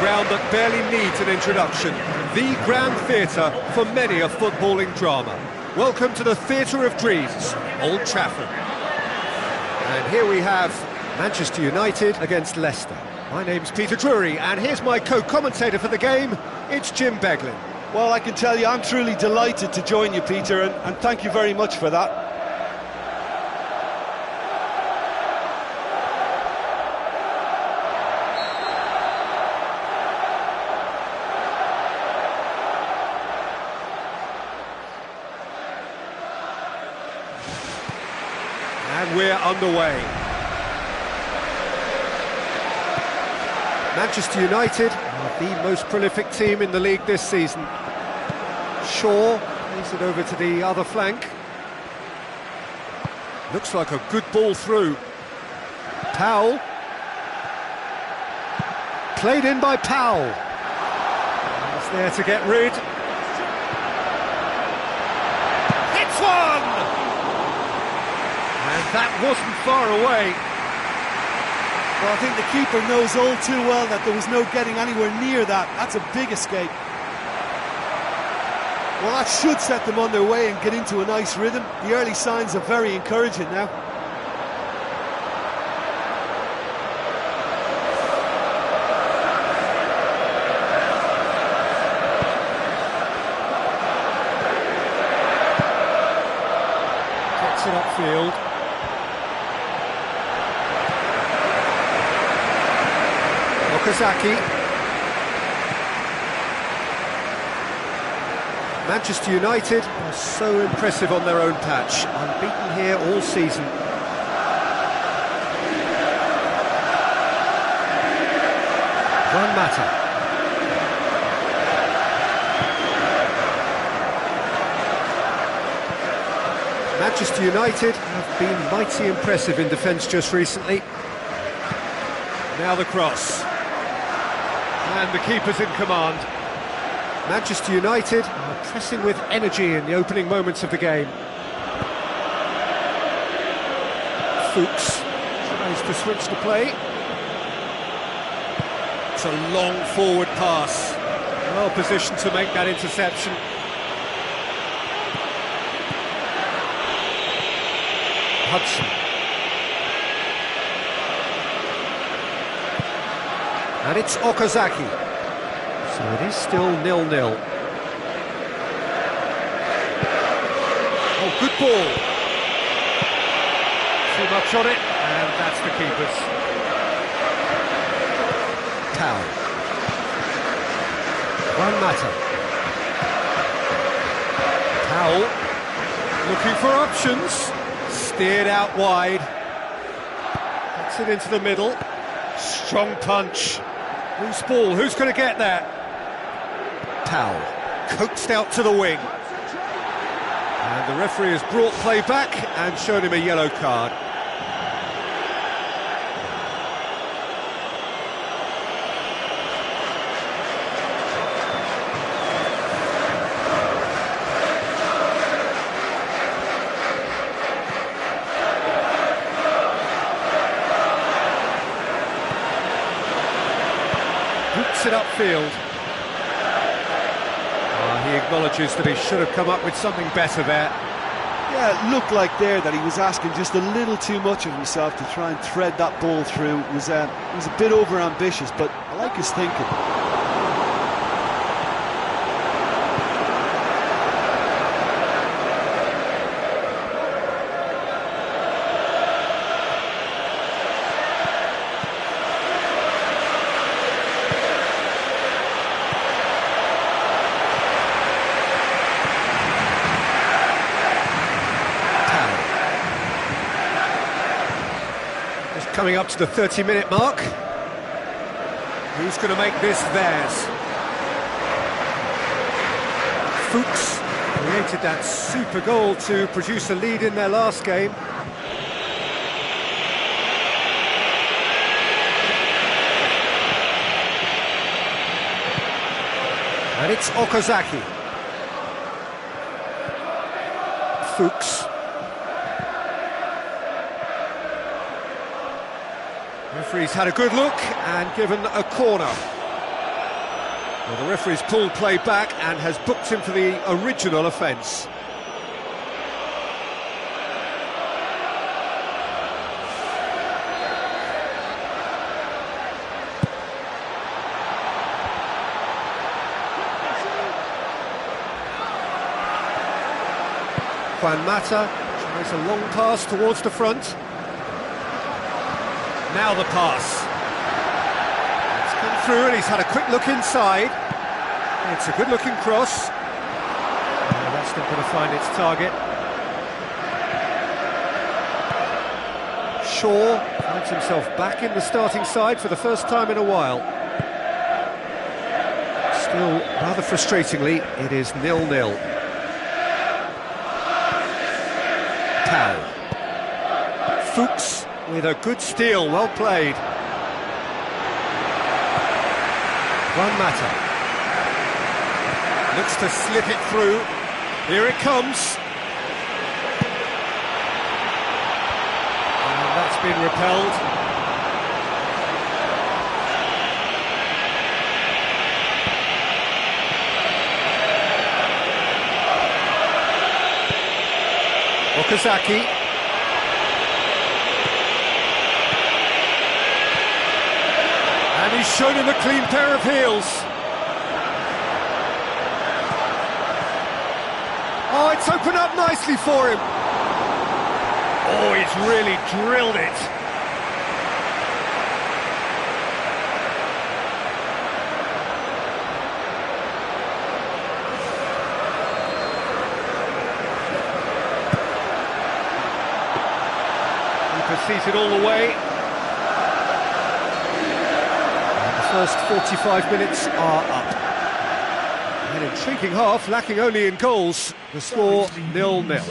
ground that barely needs an introduction. The grand theatre for many a footballing drama. Welcome to the Theatre of Dreams, Old Trafford. And here we have Manchester United against Leicester. My name's Peter Drury, and here's my co-commentator for the game, it's Jim Beglin. Well, I can tell you, I'm truly delighted to join you, Peter, and thank you very much for that. And we're underway. Manchester United are the most prolific team in the league this season. Shaw plays it over to the other flank. Looks like a good ball through. Powell. Played in by Powell. He's there to get rid. It's one! And that wasn't far away. Well, I think the keeper knows all too well that there was no getting anywhere near that. That's a big escape. Well, that should set them on their way and get into a nice rhythm. The early signs are very encouraging now. Gets it upfield. Okazaki. Manchester United are so impressive on their own patch, unbeaten here all season. Juan Mata. Manchester United have been mighty impressive in defence just recently. Now the cross. And the keeper's in command. Manchester United are pressing with energy in the opening moments of the game. Fuchs tries to switch the play. It's a long forward pass. Well positioned to make that interception. Hudson. And it's Okazaki. So it is still 0-0. Oh, good ball. Too much on it, and that's the keeper's. Powell. Juan Mata. Powell. Looking for options. Steered out wide. Gets it into the middle. Strong punch. Loose ball, who's going to get that? Powell, coaxed out to the wing. And the referee has brought play back and shown him a yellow card. Hooks it upfield. He acknowledges that he should have come up with something better there. Yeah, it looked like there that he was asking just a little too much of himself to try and thread that ball through. It was a bit over-ambitious, but I like his thinking. Coming up to the 30-minute mark. Who's going to make this theirs? Fuchs created that super goal to produce a lead in their last game. And it's Okazaki. Fuchs. Referee's had a good look and given a corner. Well, the referee's pulled play back and has booked him for the original offence. Juan Mata tries a long pass towards the front. Now the pass. It's come through and he's had a quick look inside. It's a good-looking cross. Oh, that's not going to find its target. Shaw finds himself back in the starting side for the first time in a while. Still, rather frustratingly, it is 0-0. Fuchs with a good steal, well played. Juan Mata looks to slip it through. Here it comes. And that's been repelled. Okazaki. And he's shown him a clean pair of heels. Oh, it's opened up nicely for him. Oh, he's really drilled it. Seated all the way. And the first 45 minutes are up. An intriguing half, lacking only in goals. The score 0-0.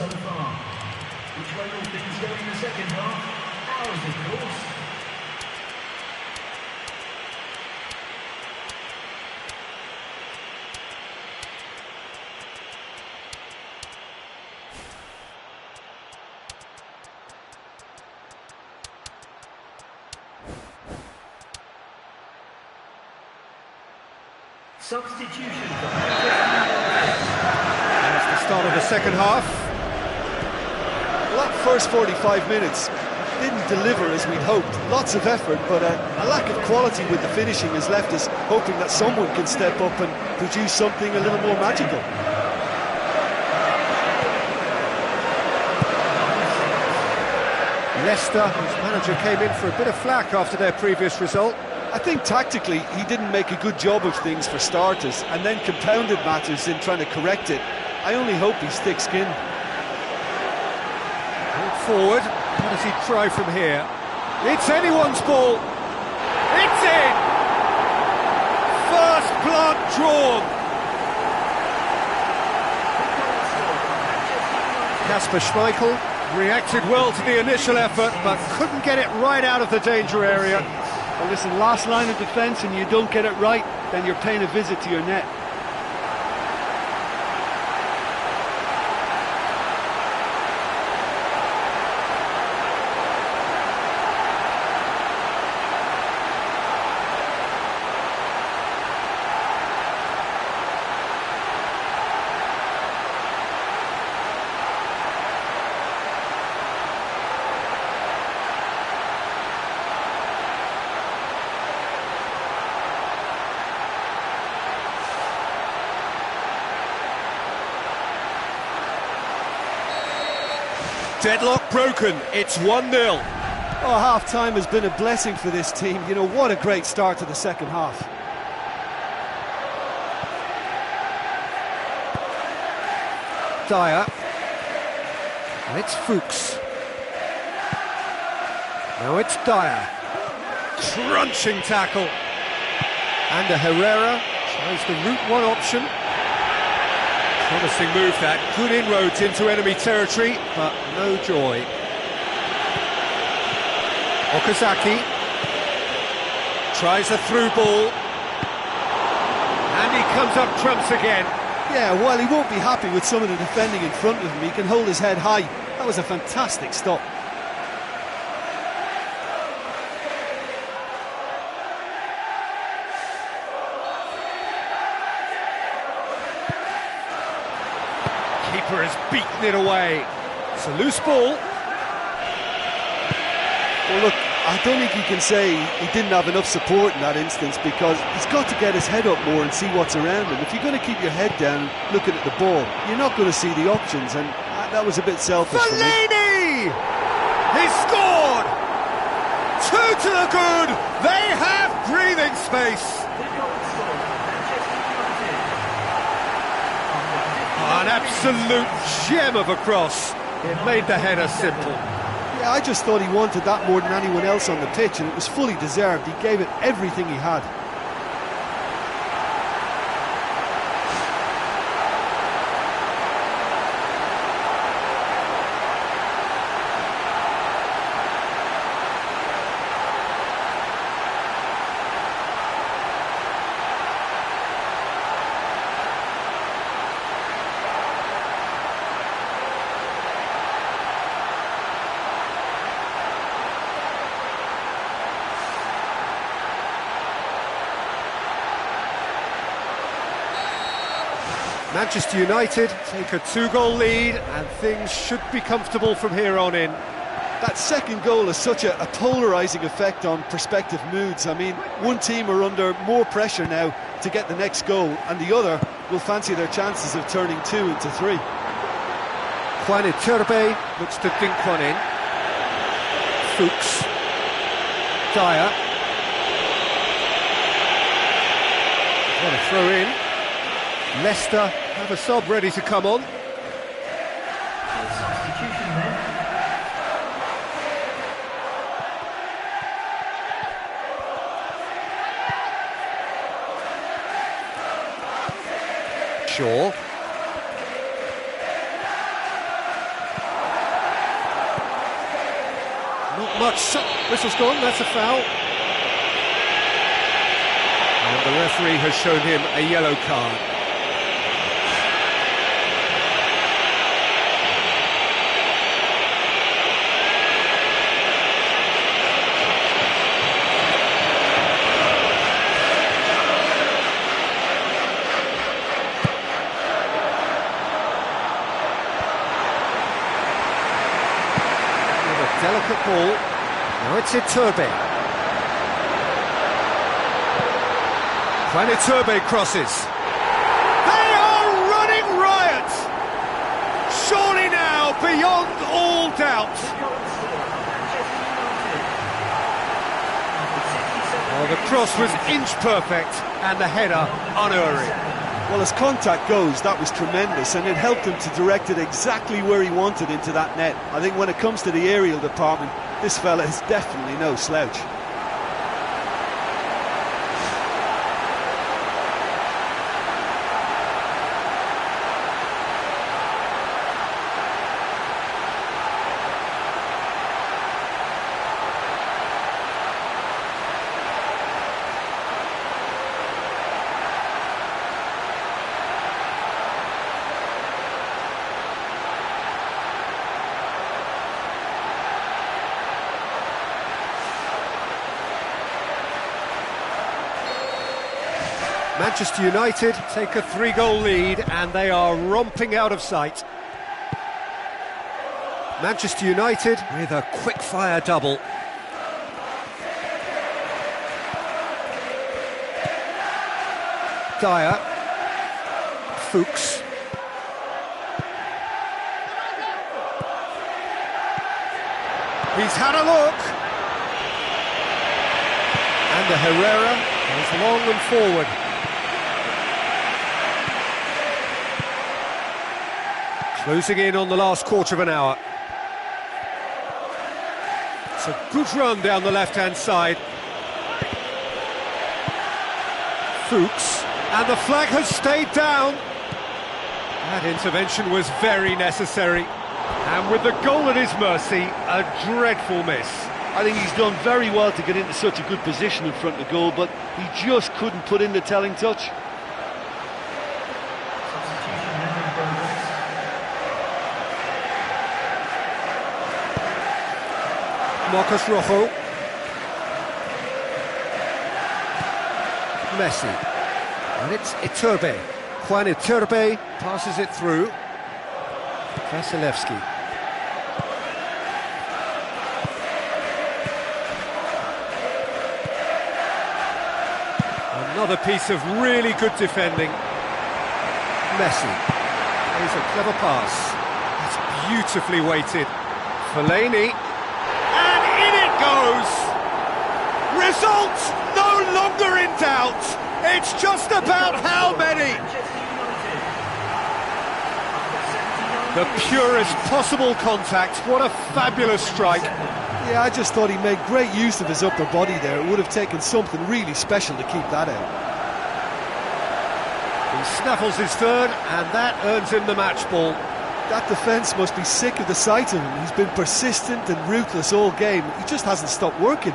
Substitution. That's the start of the second half. Well, that first 45 minutes didn't deliver as we'd hoped. Lots of effort, but a lack of quality with the finishing has left us hoping that someone can step up and produce something a little more magical. Leicester, whose manager came in for a bit of flack after their previous result. I think tactically he didn't make a good job of things for starters, and then compounded matters in trying to correct it. I only hope he's thick-skinned. Forward, what does he try from here? It's anyone's ball. It's in. First blood drawn. Kasper Schmeichel reacted well to the initial effort, but couldn't get it right out of the danger area. Well, listen, last line of defence and you don't get it right, then you're paying a visit to your net. Deadlock broken, it's 1-0. Oh, half-time has been a blessing for this team. You know, what a great start to the second half. Dyer. And it's Fuchs. Now it's Dyer. Crunching tackle. And Herrera tries the route one option. Promising move that, good inroads into enemy territory, but no joy. Okazaki tries a through ball, and he comes up trumps again. Yeah, while he won't be happy with some of the defending in front of him, he can hold his head high. That was a fantastic stop. Keeper has beaten it away. It's a loose ball. Well, look, I don't think you can say he didn't have enough support in that instance, because he's got to get his head up more and see what's around him. If you're going to keep your head down looking at the ball, you're not going to see the options, and that was a bit selfish for me. Fellaini! He scored! 2 to the good! They have breathing space! An absolute gem of a cross. It made the header simple. Yeah, I just thought he wanted that more than anyone else on the pitch, and it was fully deserved. He gave it everything he had. Manchester United take a 2-goal lead, and things should be comfortable from here on in. That second goal has such a polarising effect on prospective moods. I mean, one team are under more pressure now to get the next goal, and the other will fancy their chances of turning 2 into 3. Juan Iturbe looks to dink one in. Fuchs. Dyer. What a throw in. Leicester have a sub ready to come on. Substitution then. Shaw. Not much. Whistle's gone, that's a foul. And the referee has shown him a yellow card. Delicate ball. Now it's Iturbe. Juan Iturbe crosses. They are running riot! Surely now, beyond all doubt. Oh, the cross was inch perfect and the header unerring. Well, as contact goes, that was tremendous, and it helped him to direct it exactly where he wanted into that net. I think when it comes to the aerial department, this fella is definitely no slouch. Manchester United take a 3-goal lead, and they are romping out of sight. Manchester United with a quick-fire double. Dyer. Fuchs. He's had a look. And the Herrera is long and forward. Closing in on the last quarter of an hour. It's a good run down the left-hand side. Fuchs, and the flag has stayed down. That intervention was very necessary. And with the goal at his mercy, a dreadful miss. I think he's done very well to get into such a good position in front of the goal, but he just couldn't put in the telling touch. Marcos Rojo. Messi. And it's Iturbe. Juan Iturbe passes it through. Vasilevsky. Another piece of really good defending. Messi. Here's a clever pass. It's beautifully weighted. Fellaini. And in it goes! Result no longer in doubt. It's just about how many. The purest possible contact. What a fabulous strike. Yeah, I just thought he made great use of his upper body there. It would have taken something really special to keep that out. He snaffles his third, and that earns him the match ball. That defence must be sick of the sight of him. He's been persistent and ruthless all game. He just hasn't stopped working.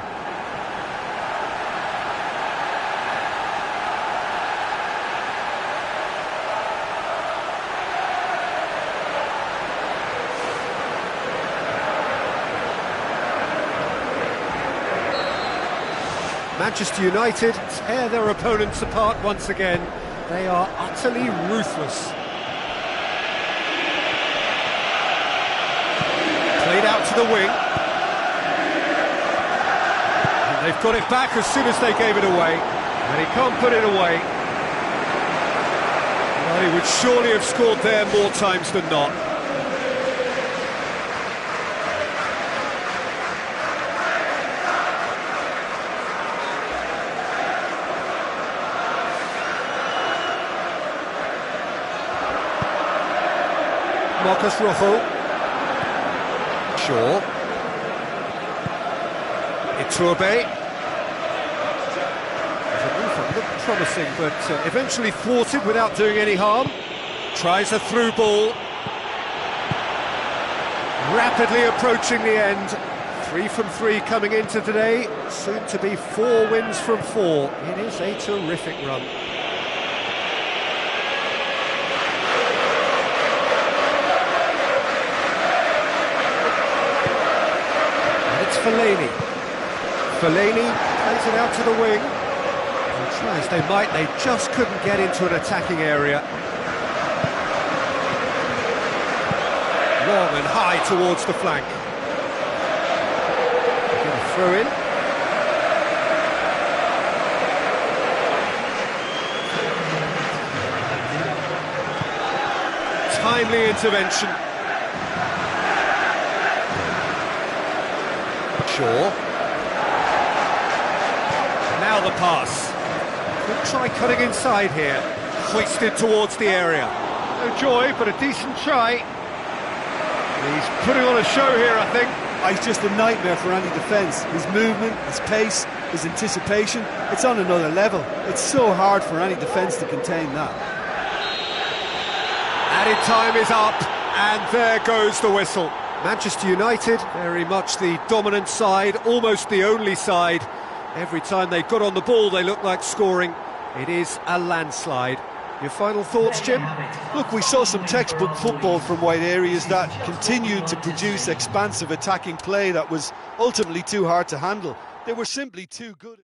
Manchester United tear their opponents apart once again. They are utterly ruthless. Played out to the wing. And they've got it back as soon as they gave it away. And he can't put it away. Well, he would surely have scored there more times than not. Marcus Rojo. Shaw. Iturbe. The movement looked promising, but eventually thwarted without doing any harm. Tries a through ball. Rapidly approaching the end. 3 from 3 coming into today. Soon to be 4 wins from 4. It is a terrific run. Fellaini. Fellaini plays it out to the wing. And tries, they just couldn't get into an attacking area. Long and high towards the flank. Throw in. Timely intervention. Shaw. Now the pass. Could try cutting inside here. Hoisted towards the area. No joy, but a decent try. He's putting on a show here, I think. He's just a nightmare for any defence. His movement, his pace, his anticipation, it's on another level. It's so hard for any defence to contain that. Added time is up, and there goes the whistle. Manchester United, very much the dominant side, almost the only side. Every time they got on the ball, they looked like scoring. It is a landslide. Your final thoughts, Jim? Look, we saw some textbook football from wide areas that continued to produce expansive attacking play that was ultimately too hard to handle. They were simply too good.